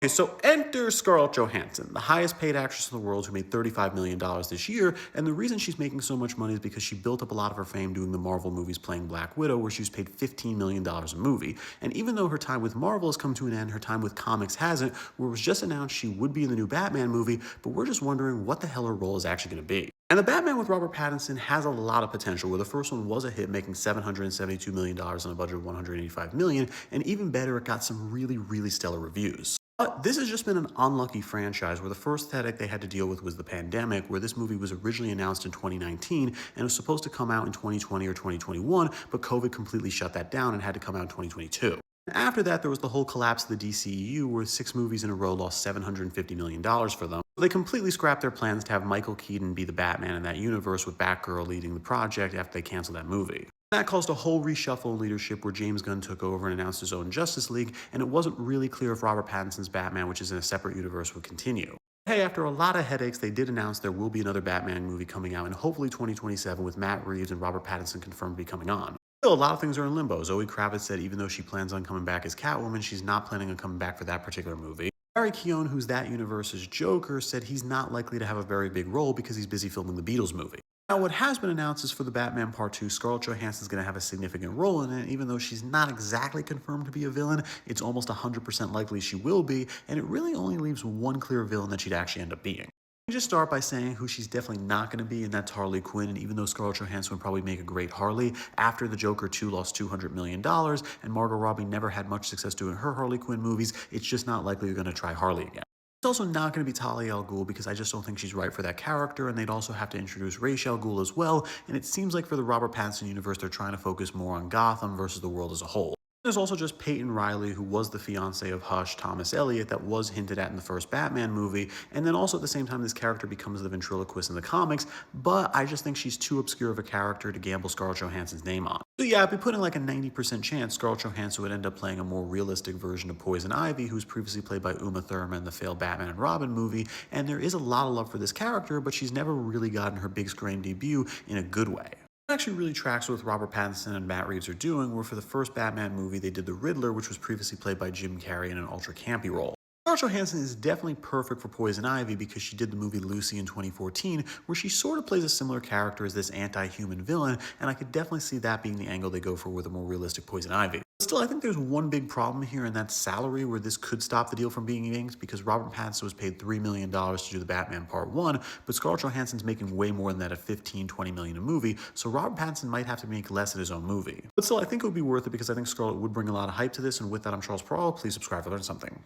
Okay, so enter Scarlett Johansson, the highest paid actress in the world who made $35 million this year. And the reason she's making so much money is because she built up a lot of her fame doing the Marvel movies playing Black Widow, where she was paid $15 million a movie. And even though her time with Marvel has come to an end, her time with comics hasn't, where it was just announced she would be in the new Batman movie, but we're just wondering what the hell her role is actually going to be. And the Batman with Robert Pattinson has a lot of potential, where the first one was a hit, making $772 million on a budget of $185 million, and even better, it got some really stellar reviews. But this has just been an unlucky franchise where the first headache they had to deal with was the pandemic, where this movie was originally announced in 2019 and it was supposed to come out in 2020 or 2021, but COVID completely shut that down and had to come out in 2022. After that, there was the whole collapse of the DCEU, where 6 movies in a row lost $750 million for them. They completely scrapped their plans to have Michael Keaton be the Batman in that universe, with Batgirl leading the project after they canceled that movie. That caused a whole reshuffle in leadership, where James Gunn took over and announced his own Justice League, and it wasn't really clear if Robert Pattinson's Batman, which is in a separate universe, would continue. Hey, after a lot of headaches, they did announce there will be another Batman movie coming out in hopefully 2027, with Matt Reeves and Robert Pattinson confirmed to be coming on. Still, a lot of things are in limbo. Zoe Kravitz said even though she plans on coming back as Catwoman, she's not planning on coming back for that particular movie. Barry Keoghan, who's that universe's Joker, said he's not likely to have a very big role because he's busy filming the Beatles movie. Now, what has been announced is for the Batman Part 2, Scarlett Johansson is going to have a significant role in it. Even though she's not exactly confirmed to be a villain, it's almost 100% likely she will be, and it really only leaves one clear villain that she'd actually end up being. Let me just start by saying who she's definitely not going to be, and that's Harley Quinn. And even though Scarlett Johansson would probably make a great Harley, after the Joker 2 lost $200 million, and Margot Robbie never had much success doing her Harley Quinn movies, it's just not likely you're going to try Harley again. It's also not going to be Talia al Ghul, because I just don't think she's right for that character, and they'd also have to introduce Ra's al Ghul as well, and it seems like for the Robert Pattinson universe, they're trying to focus more on Gotham versus the world as a whole. There's also just Peyton Riley, who was the fiance of Hush, Thomas Elliot, that was hinted at in the first Batman movie, and then also at the same time this character becomes the ventriloquist in the comics, but I just think she's too obscure of a character to gamble Scarlett Johansson's name on. So yeah, I'd be putting like a 90% chance Scarlett Johansson would end up playing a more realistic version of Poison Ivy, who's previously played by Uma Thurman in the failed Batman and Robin movie, and there is a lot of love for this character, but she's never really gotten her big screen debut in a good way. It actually really tracks with Robert Pattinson and Matt Reeves are doing, where for the first Batman movie they did the Riddler, which was previously played by Jim Carrey in an ultra campy role. Scarlett Johansson is definitely perfect for Poison Ivy because she did the movie Lucy in 2014, where she sort of plays a similar character as this anti-human villain, and I could definitely see that being the angle they go for with a more realistic Poison Ivy. But still, I think there's one big problem here, and that's salary, where this could stop the deal from being inked, because Robert Pattinson was paid $3 million to do the Batman Part 1, but Scarlett Johansson's making way more than that at $15–20 million a movie, so Robert Pattinson might have to make less in his own movie. But still, I think it would be worth it because I think Scarlett would bring a lot of hype to this, and with that, I'm Charles Perrault. Please subscribe to learn something.